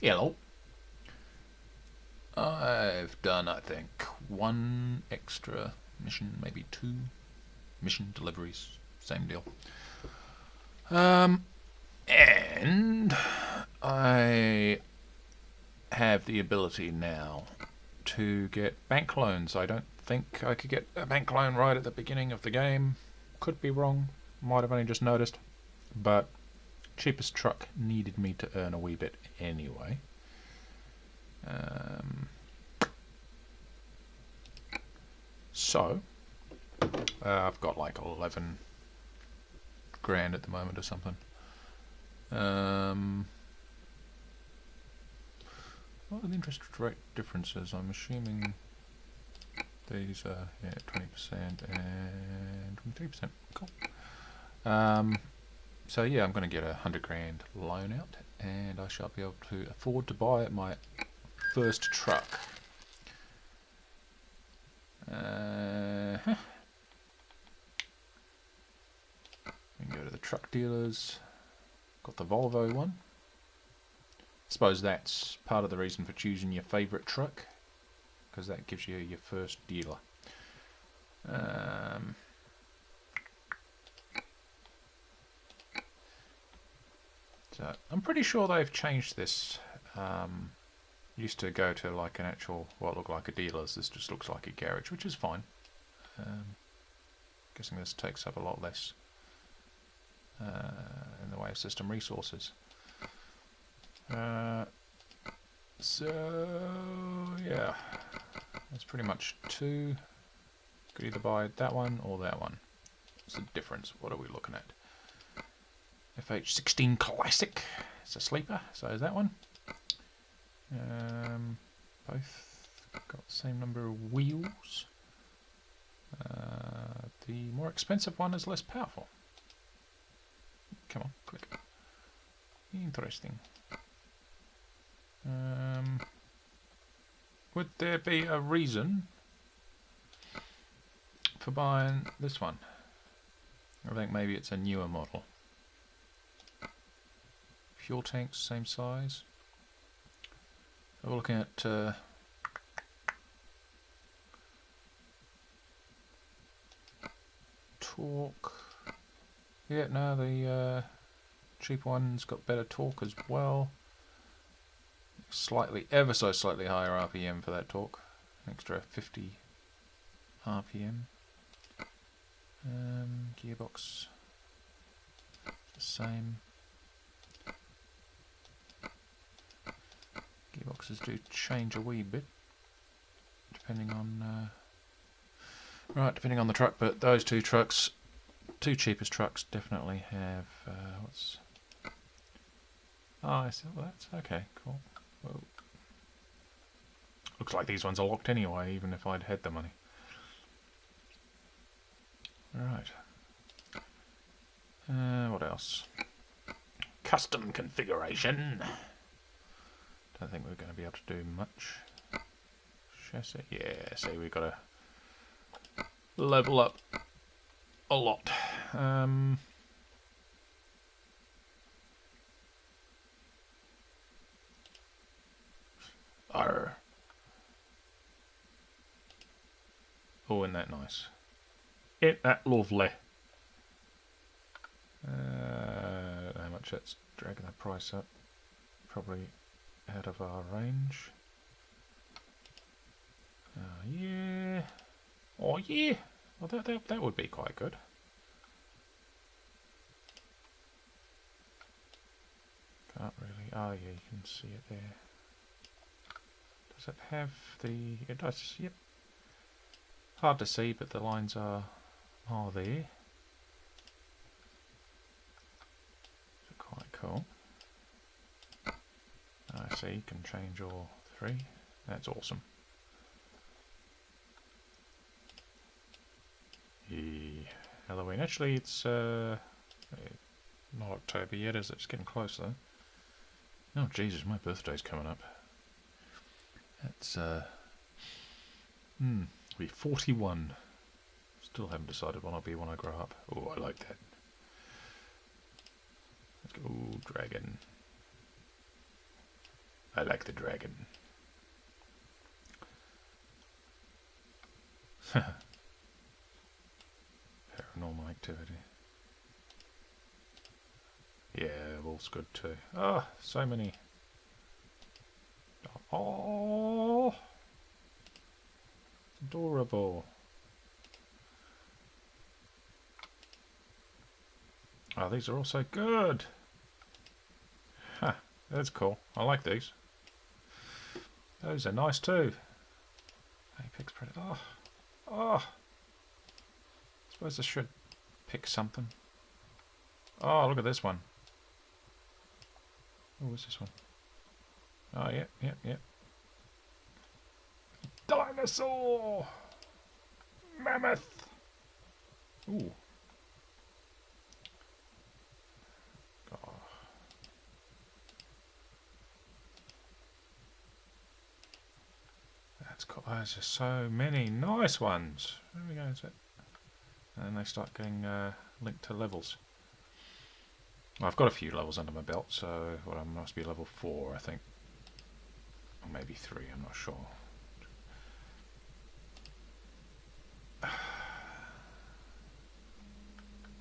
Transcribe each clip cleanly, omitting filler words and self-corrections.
Hello. I've done, I think, one extra mission, maybe two mission deliveries. Same deal. And I have the ability now to get bank loans. I don't think I could get a bank loan right at the beginning of the game. Could be wrong. Might have only just noticed. But cheapest truck needed me to earn a wee bit anyway. So I've got like 11 grand at the moment or something. What are the interest rate differences? I'm assuming these are 20% and 23%. Cool. So yeah, I'm going to get a 100 grand loan out, and I shall be able to afford to buy my first truck. We can go to the truck dealers. Got the Volvo one. Suppose that's part of the reason for choosing your favourite truck, because that gives you your first dealer. So I'm pretty sure they've changed this. Used to go to like an actual, what looked like a dealer's. This just looks like a garage, which is fine. Guessing this takes up a lot less in the way of system resources. So yeah, that's pretty much two. Could either buy that one or that one. What's the difference? What are we looking at? FH16 Classic. It's a sleeper, so is that one. Both got the same number of wheels. The more expensive one is less powerful. Come on, quick. Interesting. Would there be a reason for buying this one? I think maybe it's a newer model. Fuel tanks, same size. So we're looking at torque. Yeah, no, the cheap one's got better torque as well. Slightly, ever so slightly higher RPM for that torque. An extra 50 RPM. Gearbox, the same. Gearboxes do change a wee bit, depending on depending on the truck. But those two trucks, two cheapest trucks, definitely have what's. Oh, I see. Well, that's okay. Cool. Well, looks like these ones are locked anyway, even if I'd had the money. Right. What else? Custom configuration. Don't think we're going to be able to do much. Chassis. Yeah, see, we've got to level up a lot. Arr. Oh, isn't that nice? Isn't that lovely? I don't know how much that's dragging the price up. Probably out of our range. Yeah. Oh yeah. Well, that would be quite good. Can't really. Oh yeah, you can see it there. Does it have the? It does. Yep. Hard to see, but the lines are there. So quite cool. I see, you can change all three. That's awesome. Halloween. Actually, it's not October yet, is it? It's getting closer. Oh, Jesus, my birthday's coming up. That's, be 41. Still haven't decided when I'll be when I grow up. Oh, I like that. Let's go, dragon. I like the dragon. Paranormal activity. Yeah, wolf's good too. Oh, so many. Oh, adorable. Oh, these are also good. Huh, that's cool. I like these. Those are nice too. Apex Predator. Oh, oh. I suppose I should pick something. Oh, look at this one. Oh, what's this one? Oh, yep, yep, yep. Dinosaur! Mammoth! Ooh. Oh. That's cool. There's just so many nice ones. There we go, is it? And then they start getting linked to levels. Well, I've got a few levels under my belt, so well, I must be level 4, I think. Or maybe 3, I'm not sure.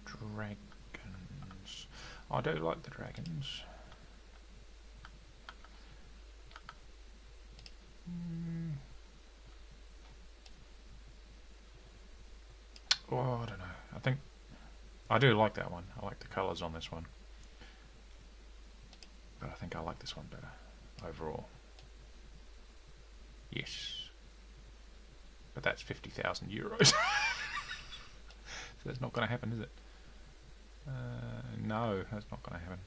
Dragons. I do like the dragons. Oh, I don't know. I think I do like that one. I like the colours on this one. But I think I like this one better overall. Yes. But that's 50,000 euros. So that's not going to happen, is it? No, that's not going to happen.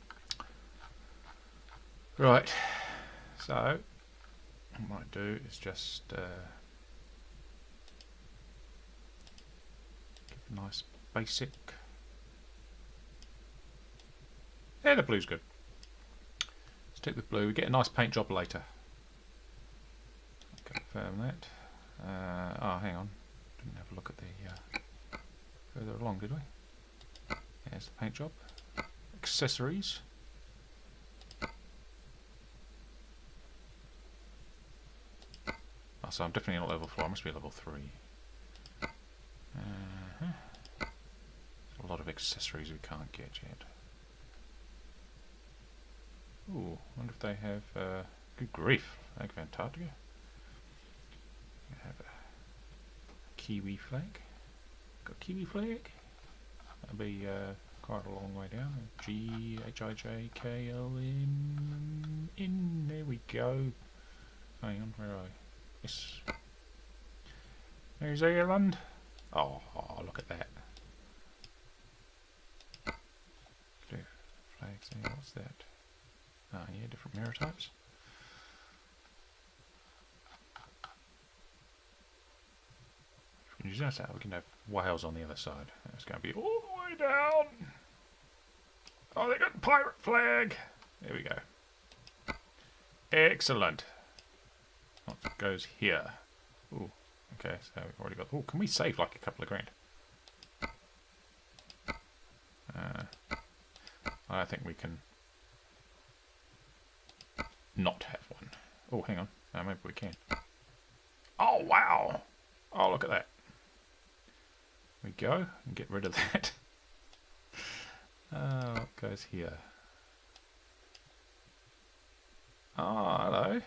Right. So, what I might do is just give a nice basic. Yeah, the blue's good. Stick with blue. We get a nice paint job later. Confirm that. Oh, hang on. Didn't have a look at the further along, did we? There's the paint job. Accessories. Oh, so I'm definitely not level 4. I must be level 3. A lot of accessories we can't get yet. Ooh, wonder if they have. Good grief! Like Antarctica. Have a Kiwi flag. Got Kiwi flag. That'll be quite a long way down. GHIJKLN. There we go. Hang on, where are I? Yes. New Zealand. Oh, look at that. Flags there. What's that? Oh, yeah, different mirror types. Use that out. We can have whales on the other side. It's going to be all the way down. Oh, they got the pirate flag. There we go. Excellent. What goes here? Ooh, okay, so we've already got. Oh, can we save like a couple of grand? I think we can not have one. Oh, hang on. Maybe we can. Oh, wow. Oh, look at that. We go and get rid of that. What goes here? Oh, hello.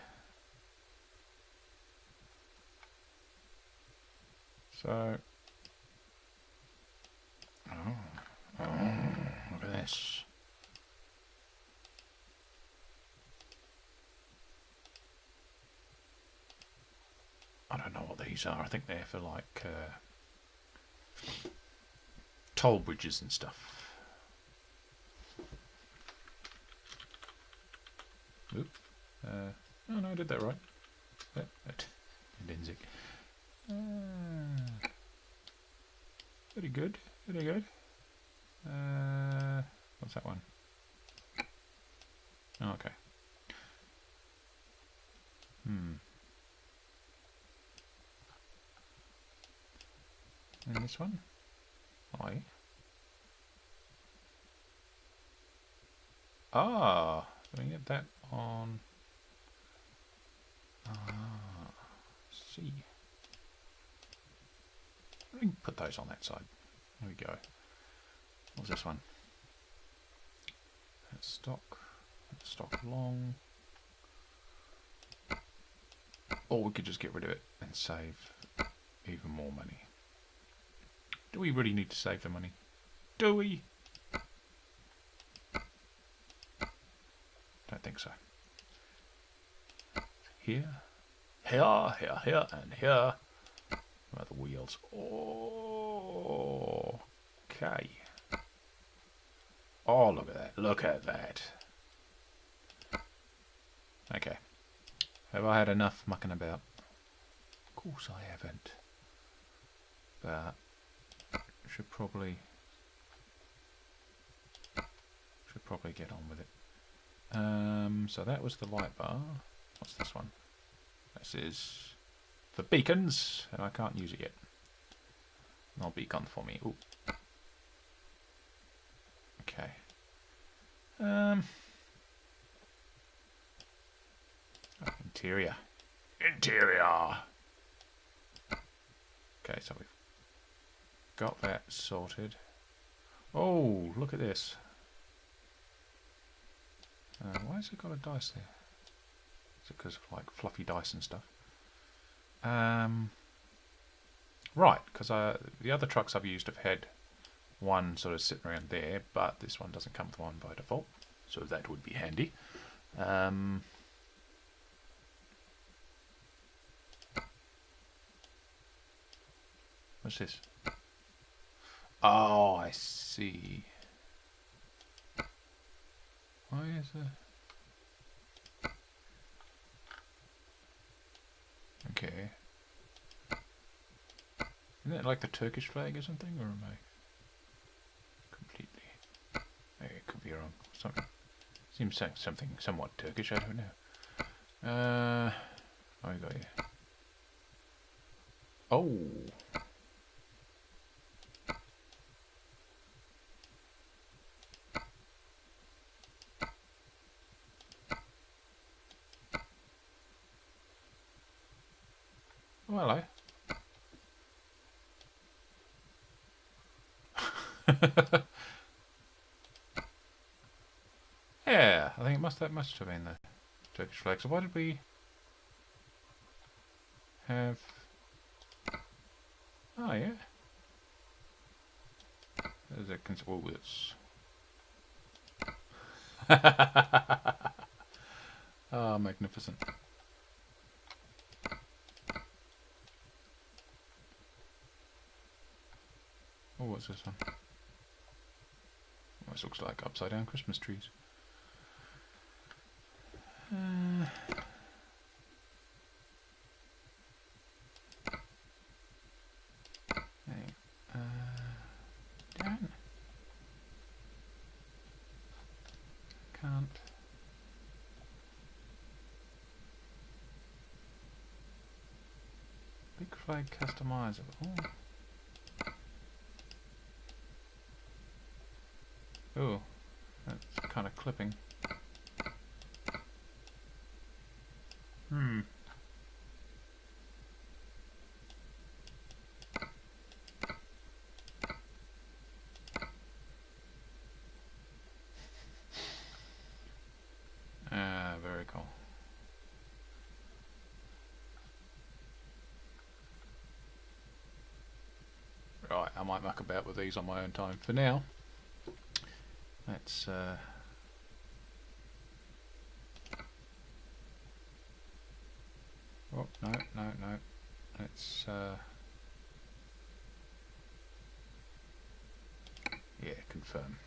So, look at this. I don't know what these are. I think they're for like toll bridges and stuff. Oop. Oh no, I did that right. Denzik. Very good. Very good. What's that one? Oh, okay. And this one? Aye. Ah, so we can get that on Ah, see. We can put those on that side. There we go. What's this one? That's stock. That's stock long. Or we could just get rid of it and save even more money. Do we really need to save the money? Do we? Don't think so. Here, here, here, here, and here. Where are the wheels? Oh, okay. Oh, look at that. Look at that. Okay. Have I had enough mucking about? Of course I haven't. But should probably get on with it. So that was the light bar. What's this one? This is the beacons, and I can't use it yet. No beacon for me. Ooh. Okay. Interior. Interior. Okay, so we've got that sorted. Oh, look at this. Why has it got a dice there? Is it because of like fluffy dice and stuff? Right, because the other trucks I've used have had one sort of sitting around there, but this one doesn't come with one by default, so that would be handy. What's this? Oh, I see. Why is there... Okay. Isn't that like the Turkish flag or something, or am I completely... Maybe I could be wrong. Seems like something somewhat Turkish, I don't know. What we got here? Oh! Oh, hello. Yeah, I think that must have been the Turkish flag. So why did we have... Oh, yeah. There's a... Oh, it's... Oh, magnificent. Oh, what's this one? Oh, this looks like upside down Christmas trees. Down. Can't. Big flag customizable. Oh, that's kind of clipping. Very cool. Right, I might muck about with these on my own time. For now, let's oh, no. Let's yeah, confirm.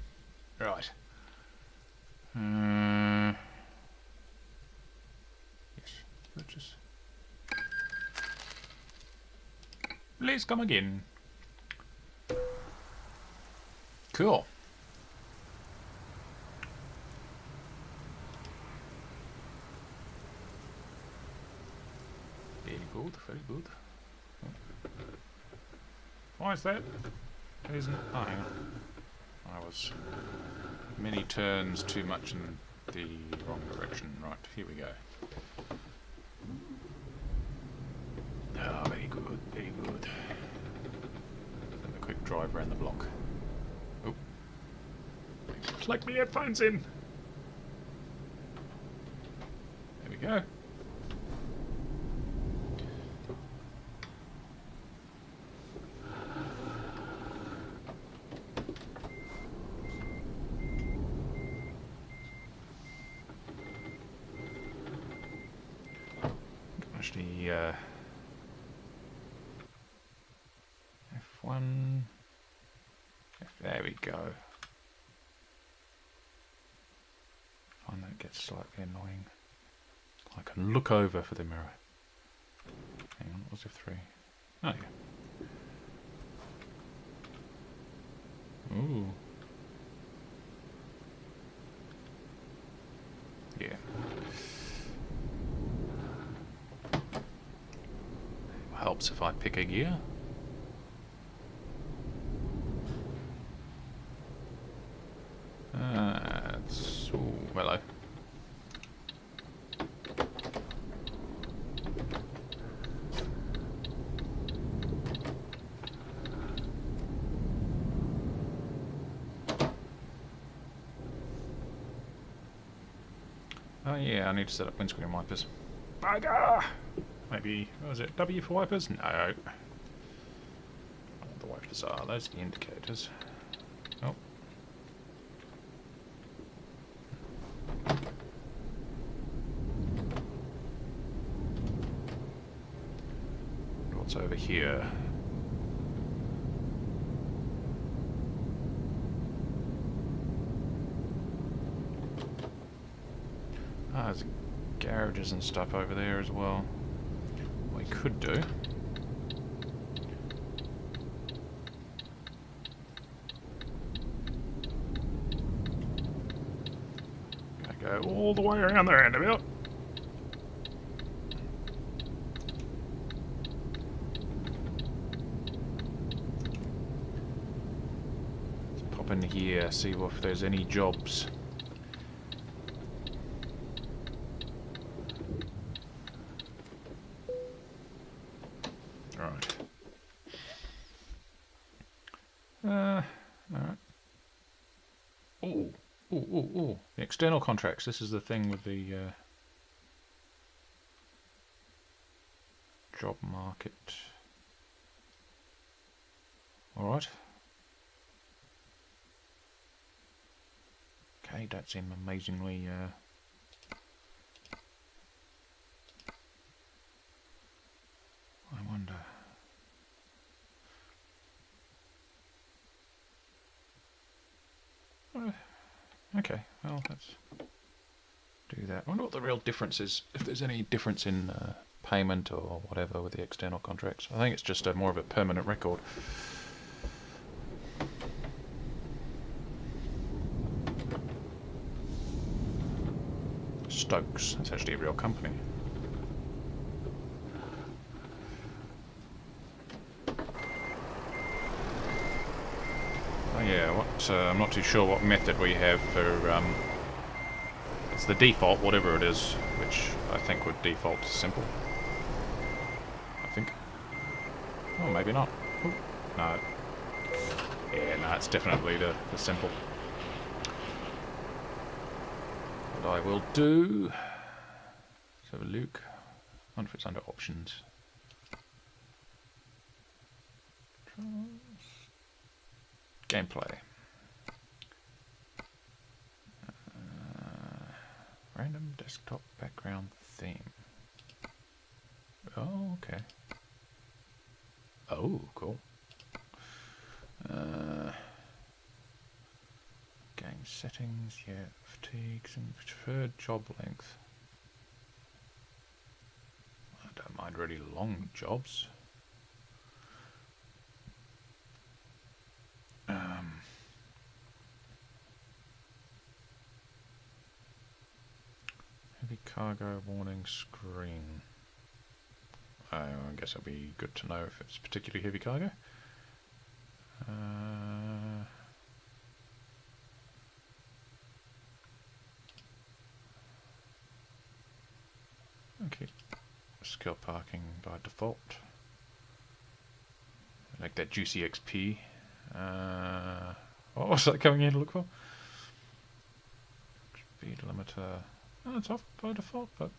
Right. Yes, purchase. Please come again. Cool. Very good, very good. Why is that? It isn't. Oh, hang on. I was many turns too much in the wrong direction. Right, here we go. Ah, very good, very good. Then a quick drive around the block. Oh. Plug my headphones in. There we go. Actually, F1. There we go. I find that gets slightly annoying. I can look over for the mirror. Hang on, what was F3? Oh yeah. Ooh. Yeah. Helps if I pick a gear. Ooh, hello. Oh yeah, I need to set up windscreen wipers. Bugger! Maybe, what was it, W for wipers? No. I don't know what the wipers are, those are the indicators. Oh. What's over here? Ah, there's garages and stuff over there as well. What we could do. Go all the way around the roundabout. Let's pop in here, see if there's any jobs. Right. Alright. Ooh. Ooh. The external contracts. This is the thing with the job market. Alright. Okay, don't seem amazingly I wonder. Okay, well, let's do that. I wonder what the real difference is, if there's any difference in payment or whatever with the external contracts. I think it's just more of a permanent record. Stokes, that's actually a real company. Oh yeah, I'm not too sure what method we have for, it's the default, whatever it is, which I think would default to simple. I think. Oh, maybe not. Ooh, no. Yeah, no, it's definitely the simple. What I will do, let's have a look. I wonder if it's under options. Gameplay. Random desktop background theme. Oh, okay. Oh, cool. Game settings, yeah, fatigues and preferred job length. I don't mind really long jobs. Heavy cargo warning screen. I guess it'll be good to know if it's particularly heavy cargo. Okay. Skill parking by default. Make that juicy XP. What was that coming in to look for? Speed limiter. Oh, it's off by default, but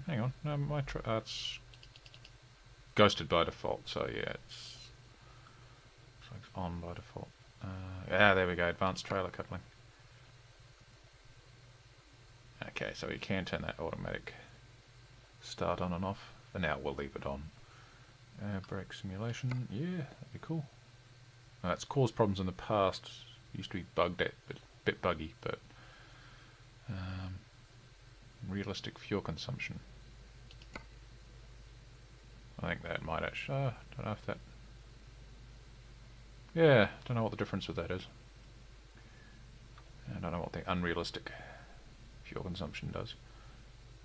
hang on. No, it's ghosted by default, so yeah, it's on by default. Yeah, there we go. Advanced trailer coupling. Okay, so we can turn that automatic start on and off. For now, we'll leave it on. Brake simulation. Yeah, that'd be cool. It's caused problems in the past. Used to be bugged out, but bit buggy, but realistic fuel consumption. I think that might actually. Don't know if that. Yeah, don't know what the difference with that is. I don't know what the unrealistic fuel consumption does.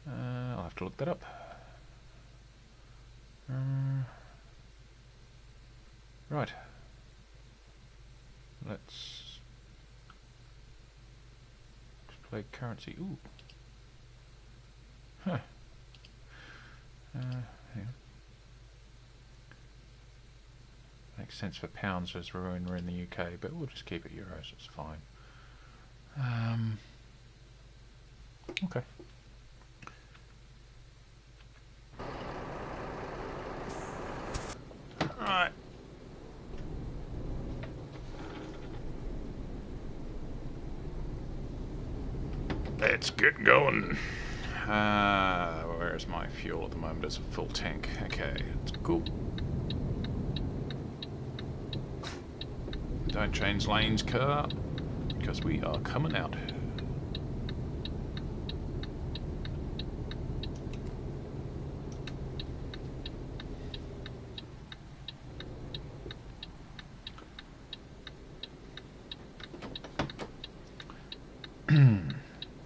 I'll have to look that up. Right. Let's play currency. Ooh. Huh. Hang on. Makes sense for pounds as we're in the UK, but we'll just keep it euros. It's fine. Okay. Right. Let's get going. Where's my fuel at the moment? It's a full tank. Okay, it's cool. Don't change lanes, car, because we are coming out.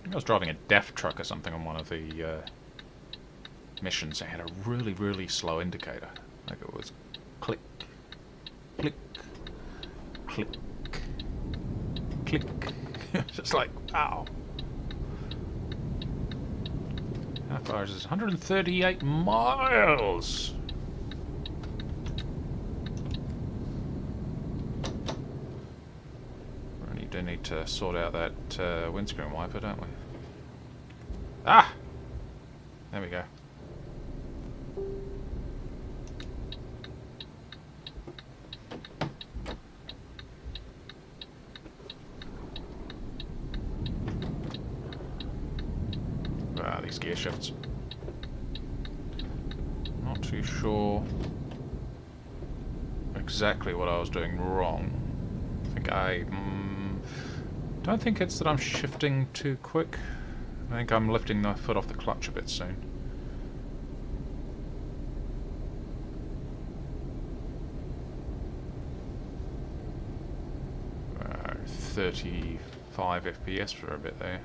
I was driving a DEF truck or something on one of the missions. It had a really, really slow indicator. Like it was click, click, click, click. Just like, wow. How far is this? 138 miles! We do need to sort out that windscreen wiper, don't we? Ah! There we go. These gear shifts. Not too sure exactly what I was doing wrong. I think I don't think it's that I'm shifting too quick. I think I'm lifting the foot off the clutch a bit soon. 35 FPS for a bit there.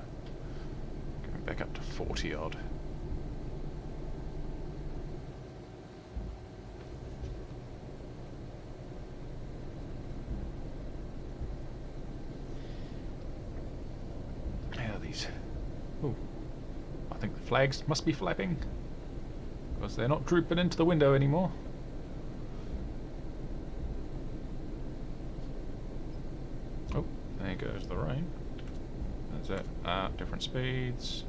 Going back up to 40 odd. Ooh. I think the flags must be flapping because they're not drooping into the window anymore. Oh, there goes the rain. That's it. Different speeds.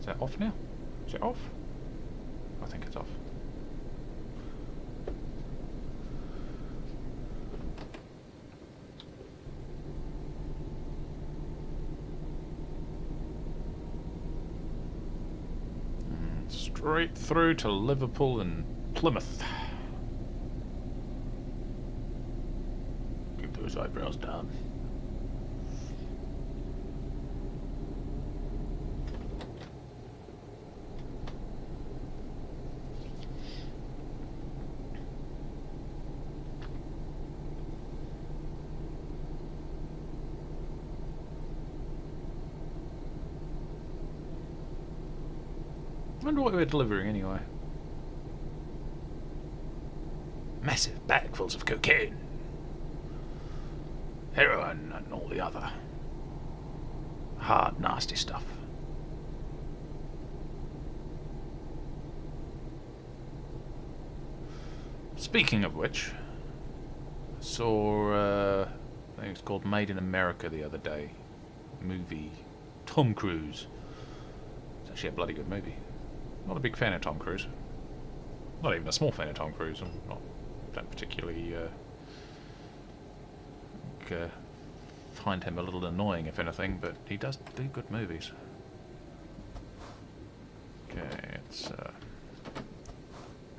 Is that off now? Is it off? I think it's off. Straight through to Liverpool and Plymouth. Keep those eyebrows down. I wonder what we're delivering anyway. Massive bagfuls of cocaine, heroin and all the other hard, nasty stuff. Speaking of which, saw, I think it's called Made in America the other day. Movie. Tom Cruise. It's actually a bloody good movie. Not a big fan of Tom Cruise. Not even a small fan of Tom Cruise. Don't particularly find him a little annoying, if anything, but he does do good movies. Okay, it's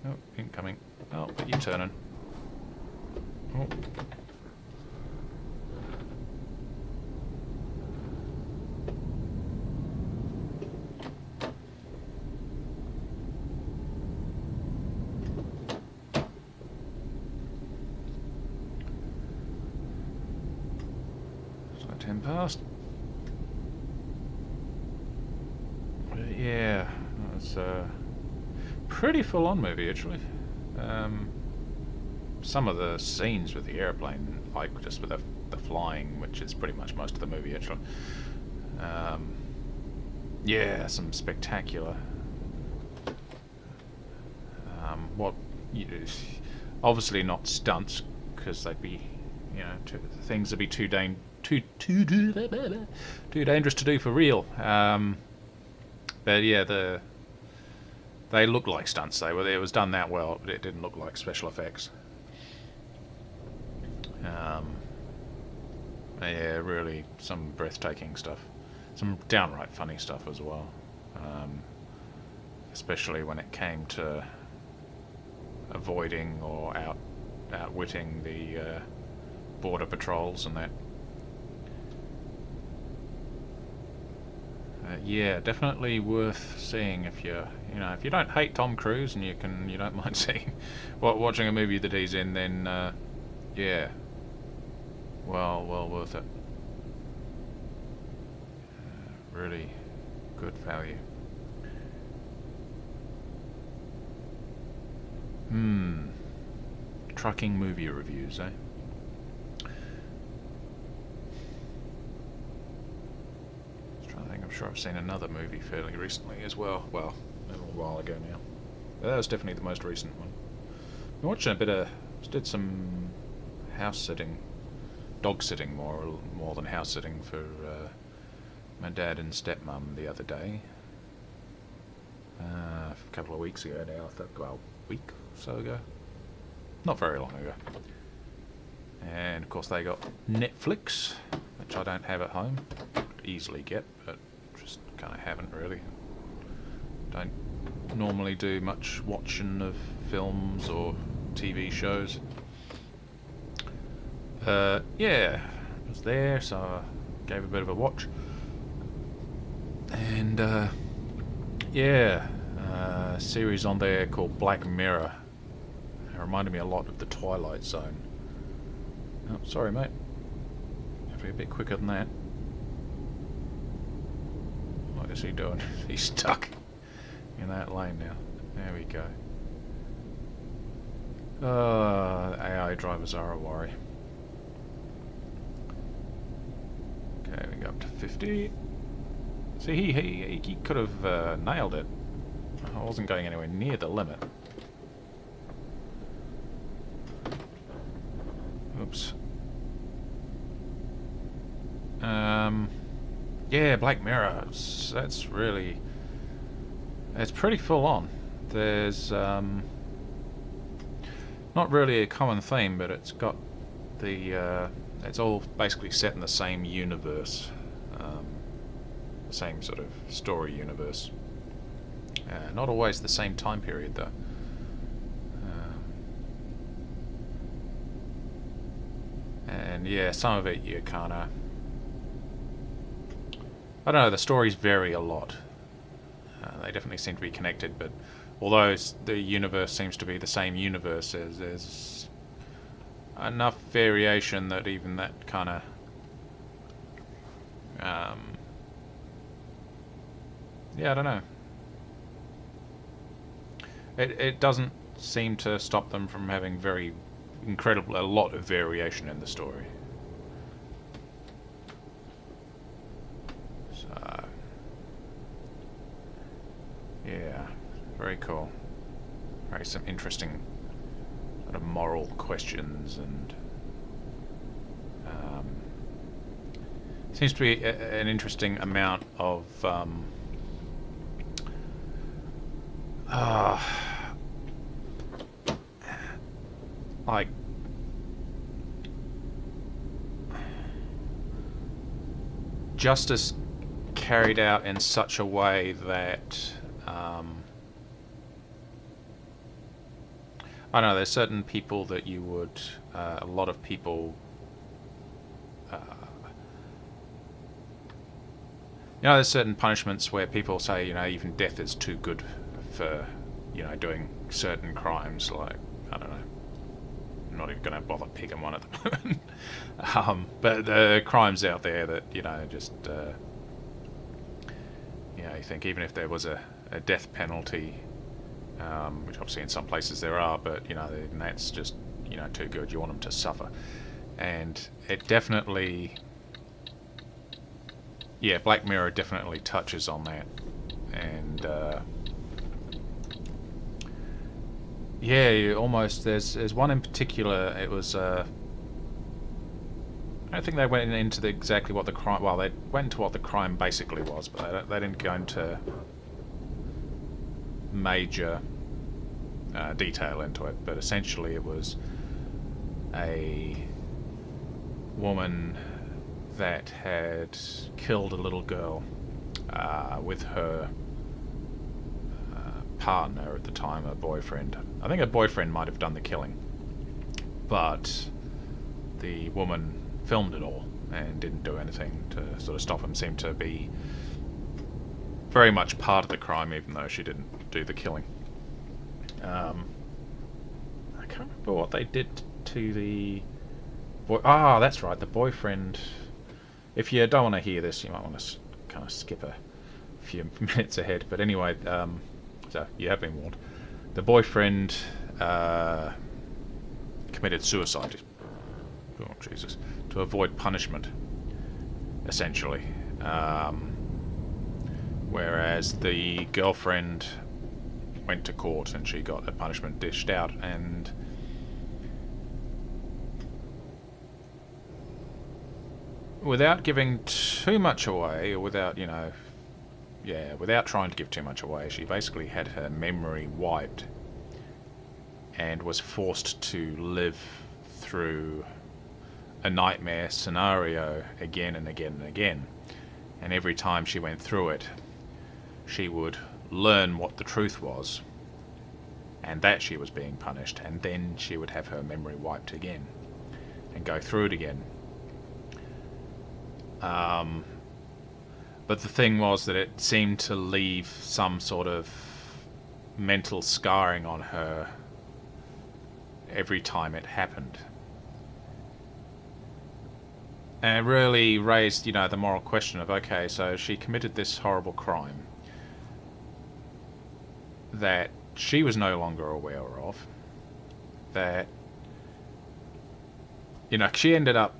oh, incoming. Oh, but you're turning. Oh. So 10 past. But yeah, it's a pretty full-on movie actually. Some of the scenes with the airplane, like just with the flying, which is pretty much most of the movie actually. Yeah, some spectacular. Obviously not stunts, because they'd be, things would be too dangerous to do for real. But yeah, they look like stunts. It was done that well, but it didn't look like special effects. Yeah, really some breathtaking stuff. Some downright funny stuff as well. Especially when it came to avoiding or outwitting the border patrols and that. Yeah, definitely worth seeing if if you don't hate Tom Cruise and you don't mind seeing watching a movie that he's in, then yeah, well worth it. Really good value. Trucking movie reviews, eh? I'm sure I've seen another movie fairly recently as well. Well, a little while ago now. But that was definitely the most recent one. I'm watching a bit of... did some house sitting. Dog sitting more than house sitting for my dad and stepmum the other day. A couple of weeks ago now, I think. Well, a week or so ago. Not very long ago. And of course they got Netflix, which I don't have at home. Could easily get, but just kind of haven't really. Don't normally do much watching of films or TV shows. Yeah, it was there, so I gave a bit of a watch. And yeah, a series on there called Black Mirror. It reminded me a lot of The Twilight Zone. Oh, sorry, mate. Have to be a bit quicker than that. What is he doing? He's stuck in that lane now. There we go. AI drivers are a worry. Okay, we go up to 50. See, he could have nailed it. I wasn't going anywhere near the limit. Oops. Yeah, Black Mirror. That's really... It's pretty full on. There's not really a common theme, but it's got the... it's all basically set in the same universe. The same sort of story universe. Not always the same time period, though. And yeah, some of it you kind of... I don't know, the stories vary a lot. They definitely seem to be connected, but although the universe seems to be the same universe, there's enough variation that even that kind of... yeah, I don't know. It doesn't seem to stop them from having a lot of variation in the story. So, yeah, very cool. Very some interesting sort of moral questions and seems to be an interesting amount of like justice carried out in such a way that I don't know, there's certain people that you would a lot of people there's certain punishments where people say, even death is too good for, doing certain crimes, like, I don't know, I'm not even going to bother picking one at the moment. But the crimes out there that, just, you think even if there was a death penalty, which obviously in some places there are, but, even that's just, too good, you want them to suffer. And it definitely... Yeah, Black Mirror definitely touches on that, and you almost there's one in particular. It was I don't think they went into exactly what the crime. Well, they went into what the crime basically was, but they didn't go into major detail into it. But essentially, it was a woman that had killed a little girl with her partner at the time, her boyfriend. I think her boyfriend might have done the killing, but the woman filmed it all and didn't do anything to sort of stop him. Seemed to be very much part of the crime, even though she didn't do the killing. I can't remember what they did to the boy. That's right, the boyfriend. If you don't want to hear this, you might want to kind of skip a few minutes ahead. But anyway, so you have been warned. The boyfriend committed suicide. Oh, Jesus. To avoid punishment, essentially. Whereas the girlfriend went to court and she got a punishment dished out, and without giving too much away, or without trying to give too much away, she basically had her memory wiped and was forced to live through a nightmare scenario again and again and again. And every time she went through it, she would learn what the truth was, and that she was being punished, and then she would have her memory wiped again and go through it again. But the thing was that it seemed to leave some sort of mental scarring on her every time it happened. And it really raised, the moral question of, okay, so she committed this horrible crime that she was no longer aware of, that, she ended up,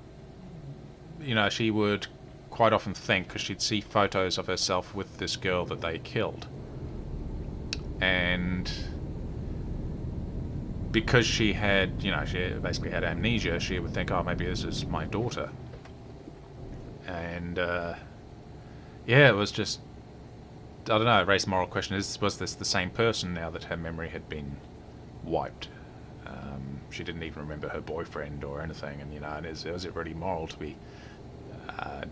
she would quite often think, because she'd see photos of herself with this girl that they killed, and because she had, she basically had amnesia, she would think, oh, maybe this is my daughter. And it was just, I don't know, it raised the moral question, was this the same person now that her memory had been wiped? She didn't even remember her boyfriend or anything, and and is it really moral to be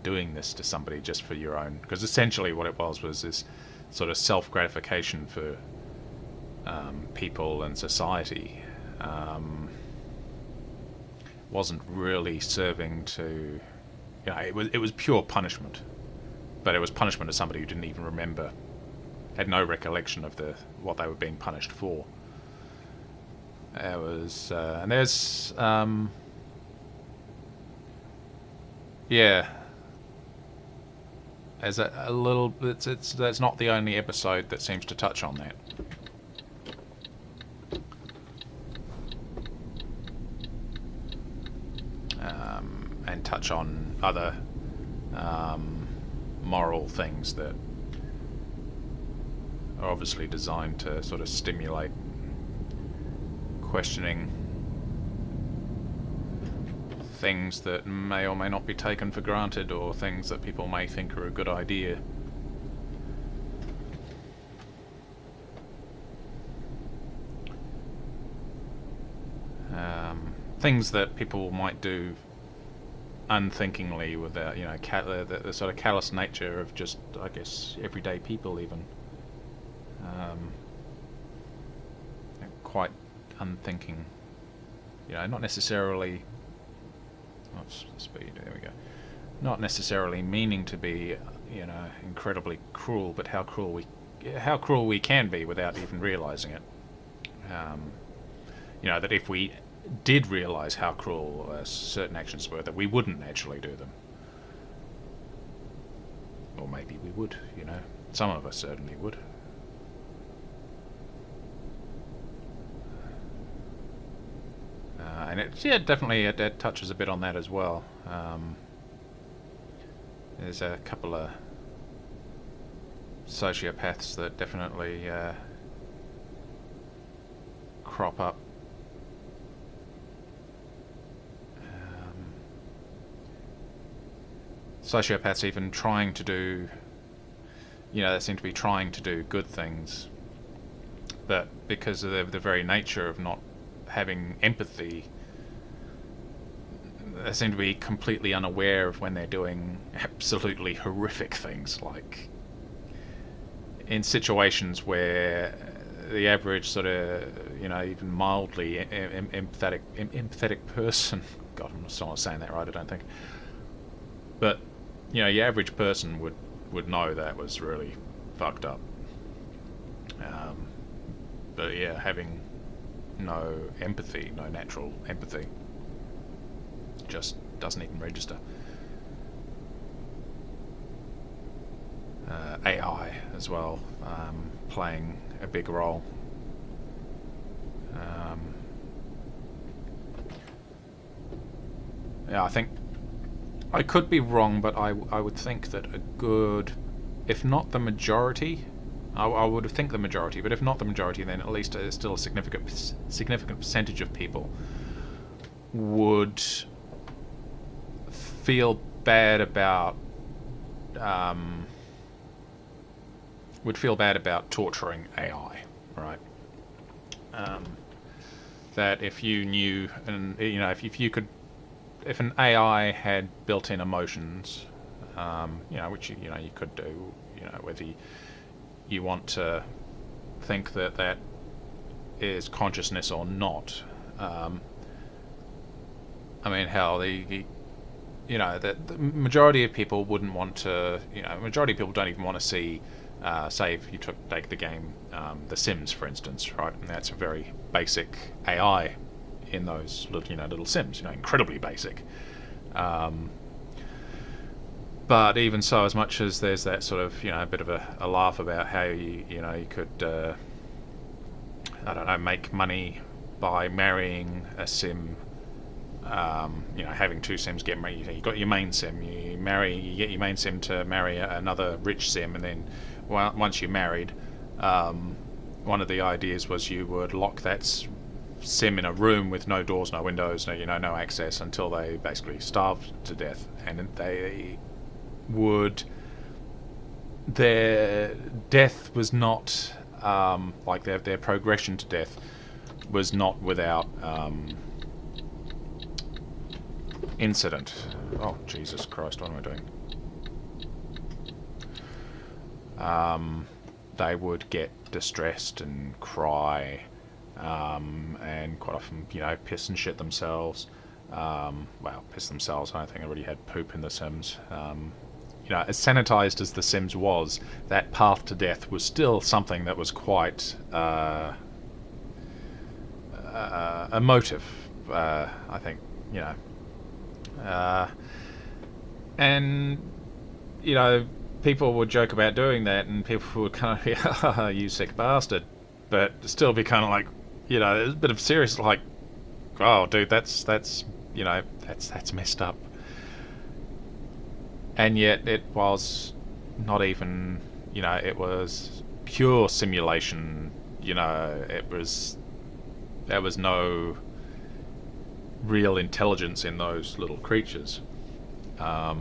doing this to somebody just for your own? Because essentially what it was this sort of self-gratification for people and society. Wasn't really serving to, it was pure punishment, but it was punishment to somebody who didn't even remember, had no recollection of what they were being punished for. It was, and there's, there's a little. That's not the only episode that seems to touch on that. And touch on other moral things that are obviously designed to sort of stimulate questioning things that may or may not be taken for granted, or things that people may think are a good idea. Things that people might do unthinkingly without, the sort of callous nature of just, I guess, everyday people even. Quite unthinking. Not necessarily... Oh, speed, there we go. Not necessarily meaning to be, incredibly cruel, but how cruel we can be without even realising it. That if we did realise how cruel certain actions were, that we wouldn't actually do them. Or maybe we would, Some of us certainly would. And it touches a bit on that as well. There's a couple of sociopaths that definitely crop up. Sociopaths even trying to do, they seem to be trying to do good things, but because of the very nature of not having empathy, they seem to be completely unaware of when they're doing absolutely horrific things, like in situations where the average sort of, even mildly empathetic person, God, I'm still not saying that right, I don't think, but your average person would know that was really fucked up. But yeah, having no empathy, no natural empathy, just doesn't even register. AI as well, playing a big role. I think I could be wrong, but I would think that a good, if not the majority, I would think the majority, but if not the majority, then at least still a significant percentage of people would feel bad about torturing AI, right? That if you knew, and if an AI had built-in emotions, which you could do, whether you want to think that is consciousness or not. Hell, the majority of people wouldn't want to, majority of people don't even want to see, say if you take the game The Sims, for instance, right? And that's a very basic AI in those little Sims, incredibly basic. But even so, as much as there's that sort of, a bit of a laugh about how you could, make money by marrying a Sim, having two Sims get married. You got your main Sim, you get your main Sim to marry another rich Sim, and then once you're married, one of the ideas was you would lock that Sim in a room with no doors, no windows, no access, until they basically starved to death, and their death was not like their progression to death was not without incident. Oh, Jesus Christ, what am I doing? They would get distressed and cry, and quite often, piss and shit themselves. Piss themselves, I don't think I already had poop in The Sims. As sanitized as The Sims was, that path to death was still something that was quite emotive, I think, and people would joke about doing that, and people would kind of be, oh, you sick bastard, but still be kind of like, there's a bit of serious, like, oh, dude, that's messed up. And yet it was not even, it was pure simulation. There was no real intelligence in those little creatures. But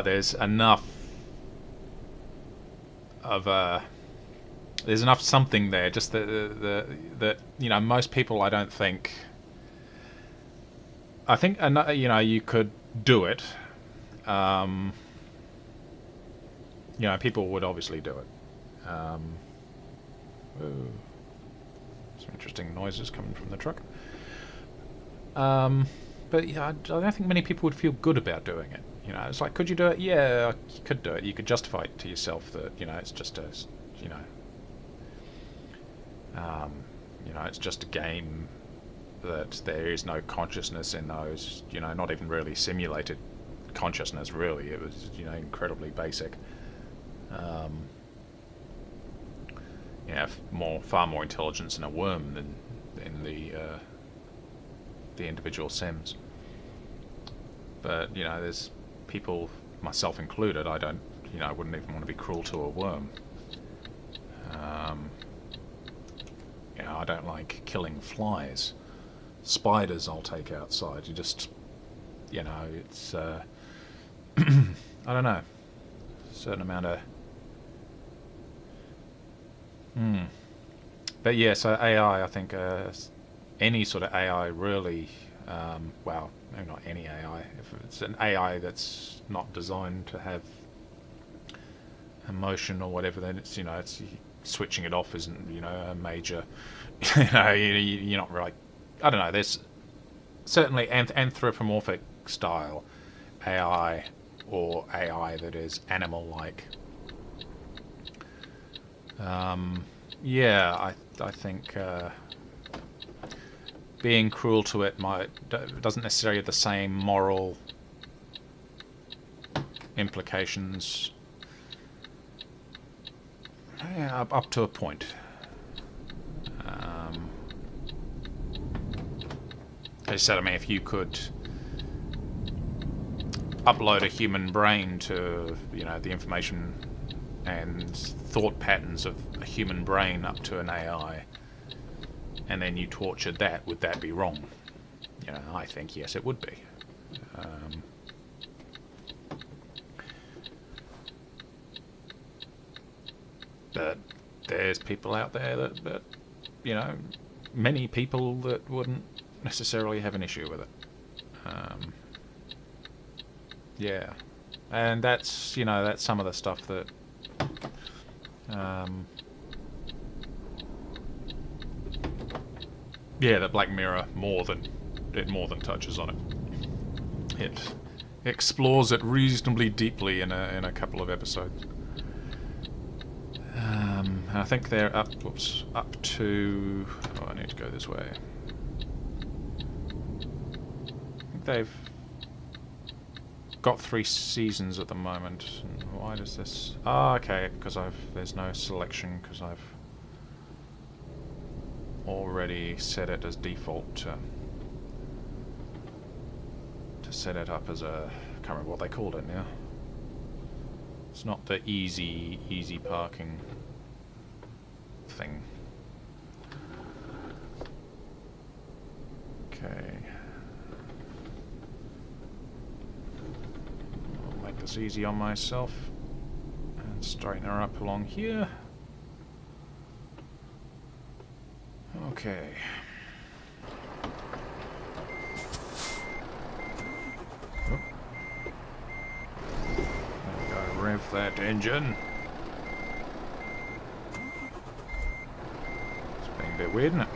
there's enough of a... There's enough something there, just that you know, most people, I don't think... I think, you know, you could do it. You know, people would obviously do it. Ooh, some interesting noises coming from the truck. But yeah, I don't think many people would feel good about doing it. You know, it's like, could you do it? Yeah, you could do it. You could justify it to yourself that, you know, it's just a, you know, it's just a game, that there is no consciousness in those, you know, not even really simulated consciousness, really. It was, you know, incredibly basic. You have far more intelligence in a worm than in the individual Sims. But, you know, there's people, myself included, I don't, you know, I wouldn't even want to be cruel to a worm. You know, I don't like killing flies. Spiders I'll take outside. You just, you know, it's, I don't know, a certain amount of... But yeah, so AI, I think any sort of AI really, well, maybe not any AI, if it's an AI that's not designed to have emotion or whatever, then it's, you know, it's switching it off isn't, you know, a major, you know, you're not really, I don't know, there's certainly anthropomorphic style AI, or AI that is animal-like. Yeah, I think being cruel to it doesn't necessarily have the same moral implications. Yeah, up to a point. As I said, I mean, if you could upload a human brain to, you know, the information and thought patterns of a human brain up to an AI, and then you tortured that, would that be wrong? You know, I think yes, it would be. But there's people out there that, you know, many people that wouldn't necessarily have an issue with it. Yeah, and that's, you know, that's some of the stuff that yeah, that Black Mirror more than touches on it. It explores it reasonably deeply in a couple of episodes. I think they're up to... Oh, I need to go this way. I think they've got 3 seasons at the moment. And why does this... Ah, okay, because there's no selection, because I've already set it as default to set it up as a... I can't remember what they called it now. It's not the easy parking thing. Okay. I'll make this easy on myself and straighten her up along here. Okay. Rev that engine. It's being a bit weird, isn't it?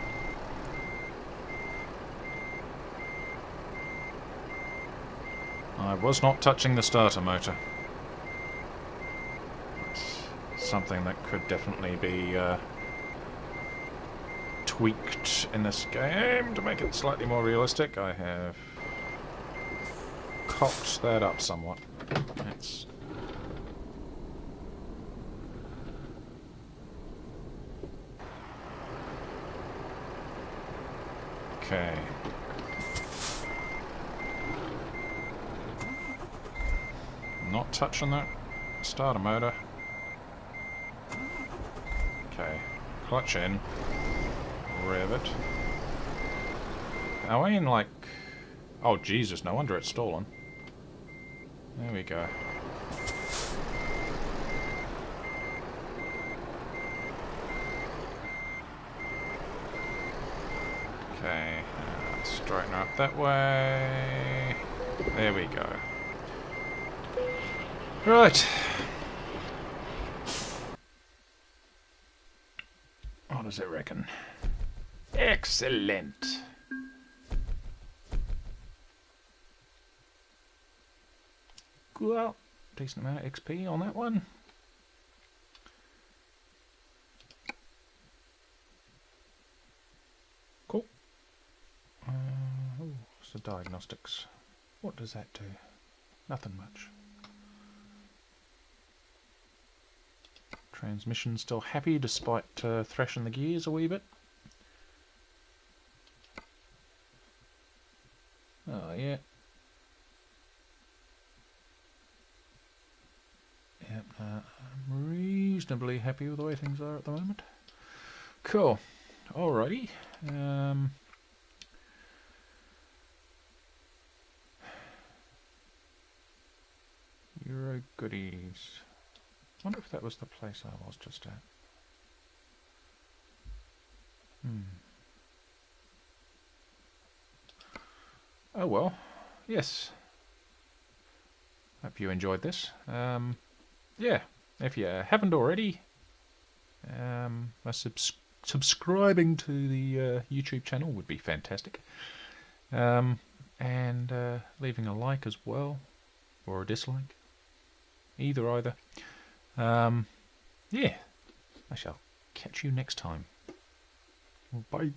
I was not touching the starter motor. That's something that could definitely be tweaked in this game to make it slightly more realistic. I have cocked that up somewhat. That's... Okay. Not touching that starter motor. Okay. Clutch in. rivet. Are we in like... Oh Jesus, no wonder it's stolen. There we go. Okay, straighten her up that way. There we go. Right. What does it reckon? Excellent. Well, decent amount of XP on that one. Cool. What's the diagnostics? What does that do? Nothing much. Transmission still happy despite thrashing the gears a wee bit. Oh yeah. Yep, I'm reasonably happy with the way things are at the moment. Cool. Alrighty. Euro goodies. Wonder if that was the place I was just at. Oh well. Yes. Hope you enjoyed this. Yeah, if you haven't already, subscribing to the YouTube channel would be fantastic. And leaving a like as well, or a dislike. Either. Yeah, I shall catch you next time. Bye.